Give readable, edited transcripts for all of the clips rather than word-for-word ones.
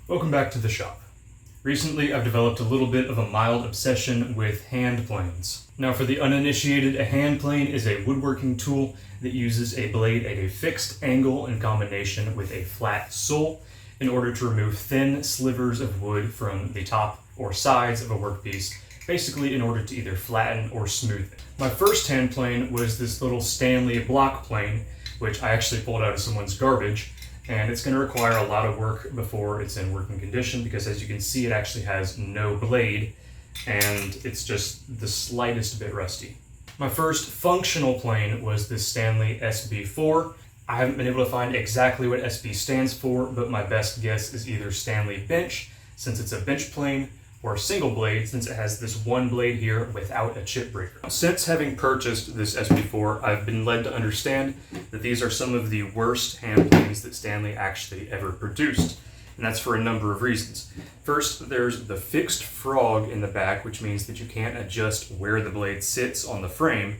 Welcome back to the shop. Recently, I've developed a little bit of a mild obsession with hand planes. Now, for the uninitiated, a hand plane is a woodworking tool that uses a blade at a fixed angle in combination with a flat sole in order to remove thin slivers of wood from the top or sides of a workpiece, basically in order to either flatten or smooth it. My first hand plane was this little Stanley block plane, which I actually pulled out of someone's garbage, and it's going to require a lot of work before it's in working condition because, as you can see, it actually has no blade and it's just the slightest bit rusty. My first functional plane was this Stanley SB4. I haven't been able to find exactly what SB stands for, but my best guess is either Stanley bench, since it's a bench plane, or single blade, since it has this one blade here without a chip breaker. Since having purchased this SB4, I've been led to understand that these are some of the worst hand planes that Stanley actually ever produced, and that's for a number of reasons. First, there's the fixed frog in the back, which means that you can't adjust where the blade sits on the frame,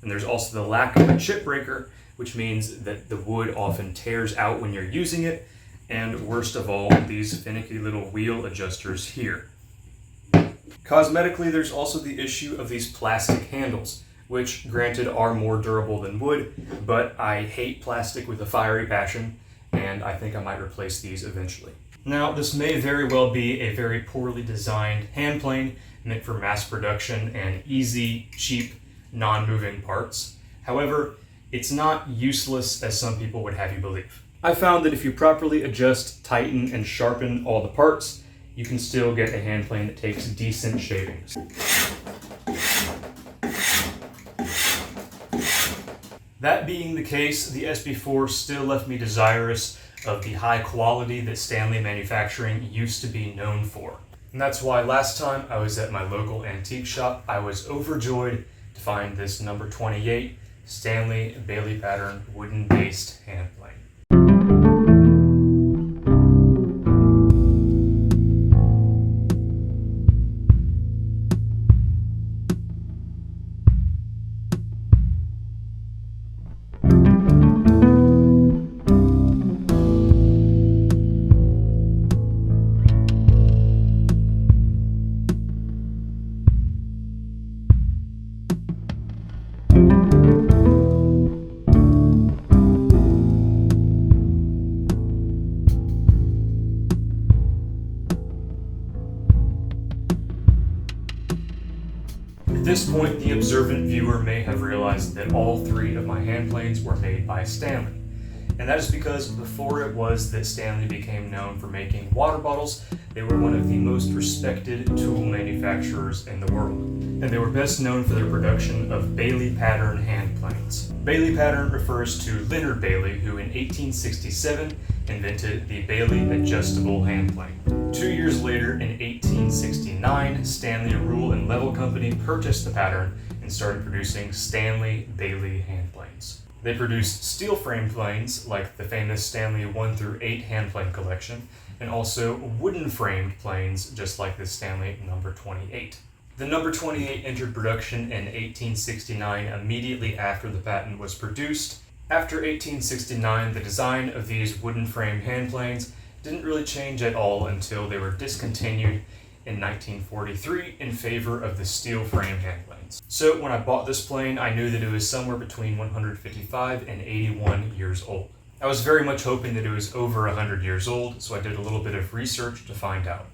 and there's also the lack of a chip breaker, which means that the wood often tears out when you're using it, and worst of all, these finicky little wheel adjusters here. Cosmetically, there's also the issue of these plastic handles, which granted are more durable than wood, but I hate plastic with a fiery passion, and I think I might replace these eventually. Now, this may very well be a very poorly designed hand plane meant for mass production and easy, cheap, non-moving parts. However, it's not useless as some people would have you believe. I found that if you properly adjust, tighten, and sharpen all the parts, you can still get a hand plane that takes decent shavings. That being the case, the SB4 still left me desirous of the high quality that Stanley manufacturing used to be known for. And that's why last time I was at my local antique shop, I was overjoyed to find this number 28 Stanley Bailey pattern wooden-based hand plane. At this point, the observant viewer may have realized that all three of my hand planes were made by Stanley. And that is because before it was that Stanley became known for making water bottles, they were one of the most respected tool manufacturers in the world. And they were best known for their production of Bailey pattern hand planes. Bailey pattern refers to Leonard Bailey, who in 1867 invented the Bailey adjustable hand plane. 2 years later, in 1869, Stanley Rule and Level Company purchased the pattern and started producing Stanley Bailey hand planes. They produced steel frame planes like the famous Stanley 1 through 8 hand plane collection, and also wooden framed planes just like this Stanley number 28. The number 28 entered production in 1869 immediately after the patent was produced. After 1869, the design of these wooden framed hand planes didn't really change at all until they were discontinued in 1943 in favor of the steel frame hand planes. So when I bought this plane, I knew that it was somewhere between 155 and 81 years old. I was very much hoping that it was over 100 years old, so I did a little bit of research to find out.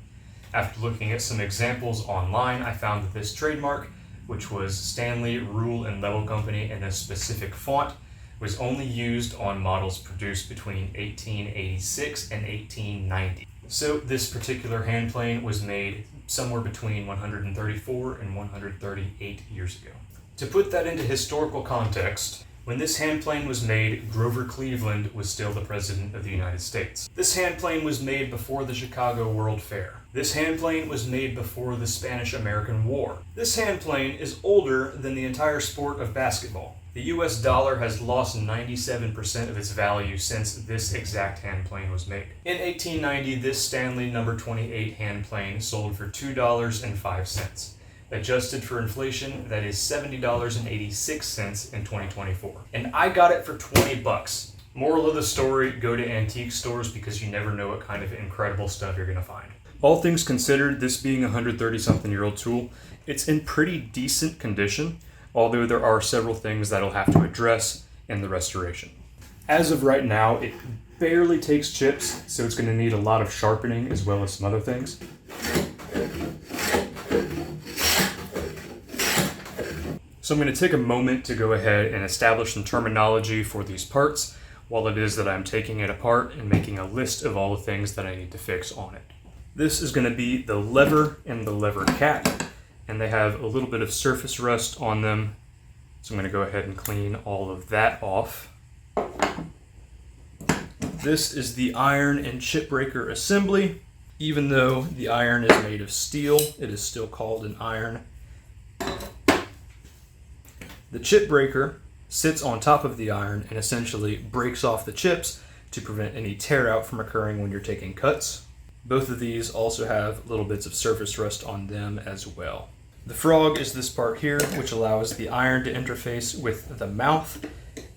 After looking at some examples online, I found that this trademark, which was Stanley Rule and Level Company in a specific font, was only used on models produced between 1886 and 1890. So this particular hand plane was made somewhere between 134 and 138 years ago. To put that into historical context, when this hand plane was made, Grover Cleveland was still the President of the United States. This hand plane was made before the Chicago World Fair. This hand plane was made before the Spanish-American War. This hand plane is older than the entire sport of basketball. The US dollar has lost 97% of its value since this exact hand plane was made. In 1890, this Stanley number 28 hand plane sold for $2.05. Adjusted for inflation, that is $70.86 in 2024. And I got it for $20. Moral of the story, go to antique stores because you never know what kind of incredible stuff you're going to find. All things considered, this being a 130-something-year-old tool, it's in pretty decent condition, although there are several things that I'll have to address in the restoration. As of right now, it barely takes chips, so it's going to need a lot of sharpening as well as some other things. So I'm going to take a moment to go ahead and establish some terminology for these parts while it is that I'm taking it apart and making a list of all the things that I need to fix on it. This is going to be the lever and the lever cap, and they have a little bit of surface rust on them, so I'm going to go ahead and clean all of that off. This is the iron and chip breaker assembly. Even though the iron is made of steel, it is still called an iron. The chip breaker sits on top of the iron and essentially breaks off the chips to prevent any tear out from occurring when you're taking cuts. Both of these also have little bits of surface rust on them as well. The frog is this part here, which allows the iron to interface with the mouth,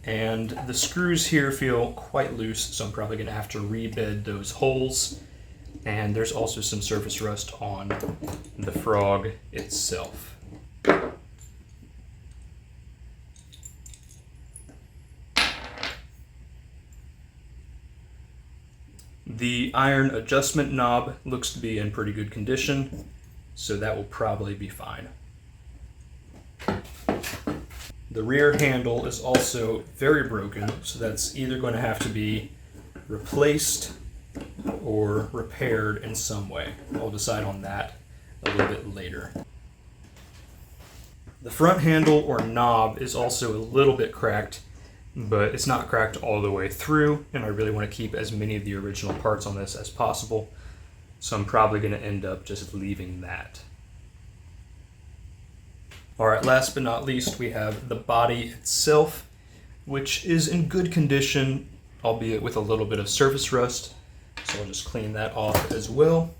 and the screws here feel quite loose, so I'm probably going to have to rebed those holes. And there's also some surface rust on the frog itself. The iron adjustment knob looks to be in pretty good condition, so that will probably be fine. The rear handle is also very broken, so that's either going to have to be replaced or repaired in some way. I'll decide on that a little bit later. The front handle or knob is also a little bit cracked, but it's not cracked all the way through, and I really want to keep as many of the original parts on this as possible, so I'm probably going to end up just leaving that. Alright, last but not least, we have the body itself, which is in good condition, albeit with a little bit of surface rust, so I'll just clean that off as well.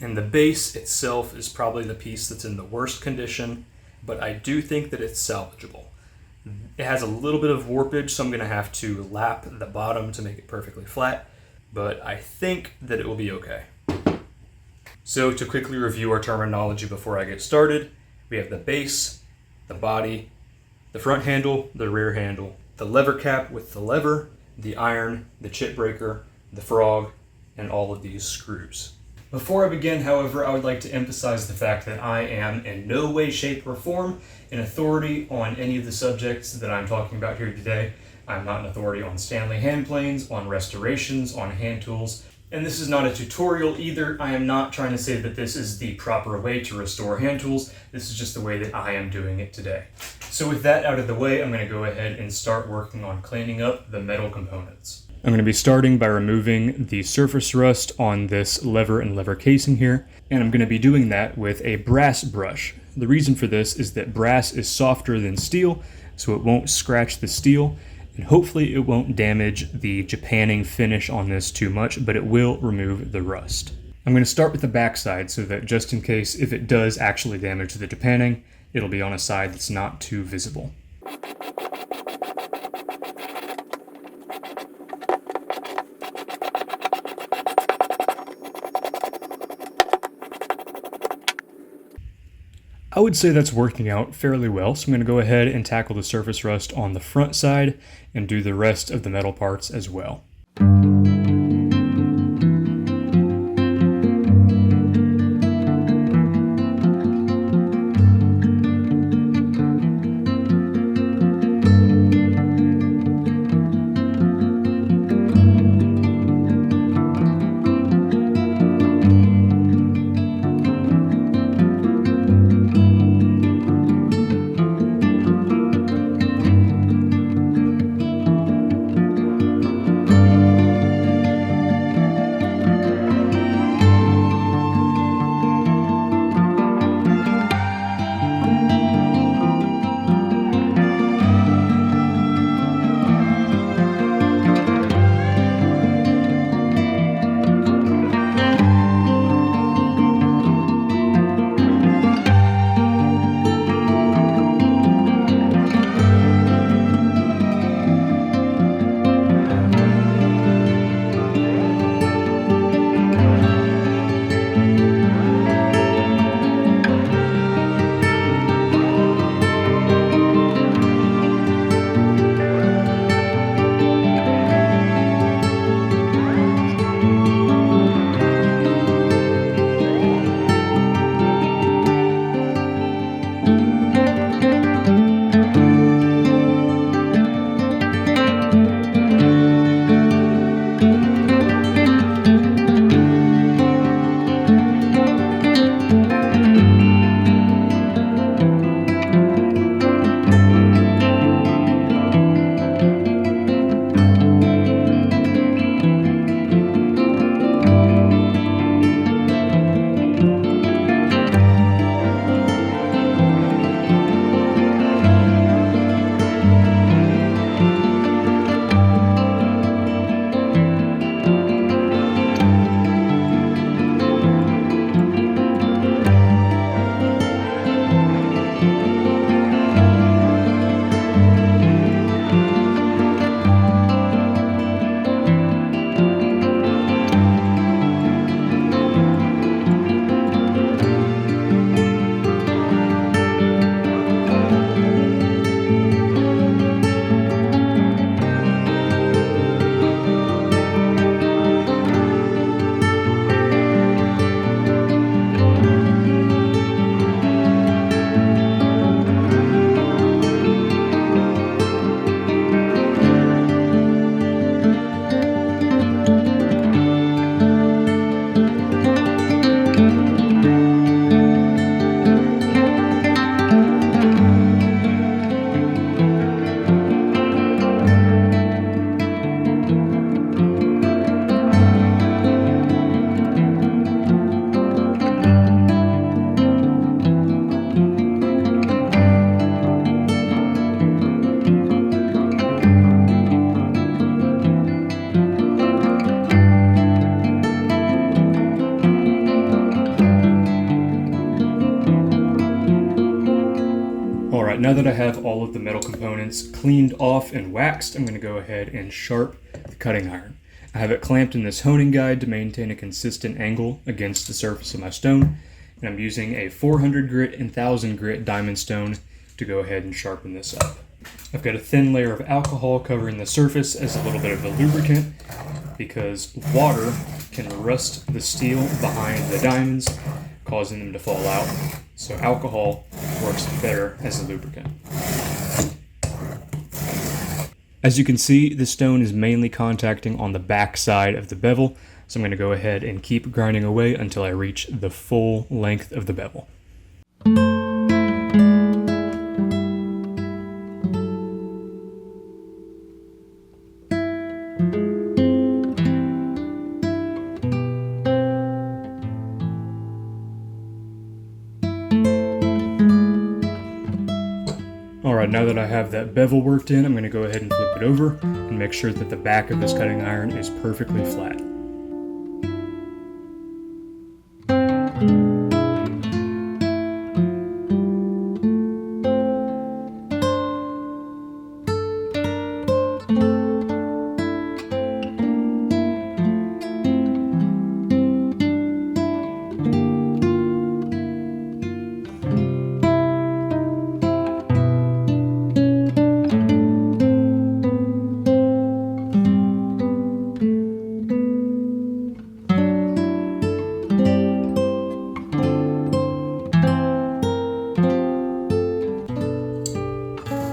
And the base itself is probably the piece that's in the worst condition, but I do think that it's salvageable. It has a little bit of warpage, so I'm going to have to lap the bottom to make it perfectly flat, but I think that it will be okay. So to quickly review our terminology before I get started, we have the base, the body, the front handle, the rear handle, the lever cap with the lever, the iron, the chip breaker, the frog, and all of these screws. Before I begin, however, I would like to emphasize the fact that I am in no way, shape, or form an authority on any of the subjects that I'm talking about here today. I'm not an authority on Stanley hand planes, on restorations, on hand tools, and this is not a tutorial either. I am not trying to say that this is the proper way to restore hand tools. This is just the way that I am doing it today. So with that out of the way, I'm going to go ahead and start working on cleaning up the metal components. I'm going to be starting by removing the surface rust on this lever and lever casing here, and I'm going to be doing that with a brass brush. The reason for this is that brass is softer than steel, so it won't scratch the steel, and hopefully it won't damage the Japanning finish on this too much, but it will remove the rust. I'm going to start with the back side so that just in case if it does actually damage the Japanning, it'll be on a side that's not too visible. I would say that's working out fairly well, so I'm going to go ahead and tackle the surface rust on the front side and do the rest of the metal parts as well. Alright, now that I have all of the metal components cleaned off and waxed, I'm going to go ahead and sharpen the cutting iron. I have it clamped in this honing guide to maintain a consistent angle against the surface of my stone, and I'm using a 400 grit and 1000 grit diamond stone to go ahead and sharpen this up. I've got a thin layer of alcohol covering the surface as a little bit of a lubricant because water can rust the steel behind the diamonds, causing them to fall out. So alcohol works better as a lubricant. As you can see, the stone is mainly contacting on the back side of the bevel, so I'm going to go ahead and keep grinding away until I reach the full length of the bevel. Alright, now that I have that bevel worked in, I'm going to go ahead and flip it over and make sure that the back of this cutting iron is perfectly flat.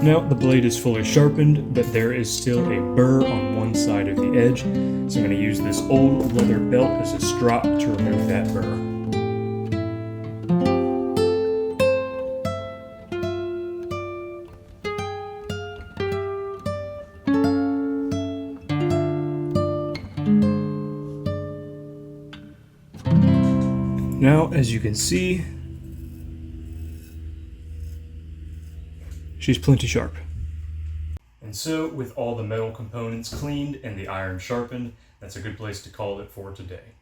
Now the blade is fully sharpened, but there is still a burr on one side of the edge, so I'm going to use this old leather belt as a strop to remove that burr. Now, as you can see, she's plenty sharp. And so, with all the metal components cleaned and the iron sharpened, that's a good place to call it for today.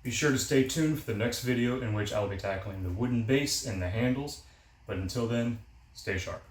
Be sure to stay tuned for the next video in which I'll be tackling the wooden base and the handles, but until then, stay sharp.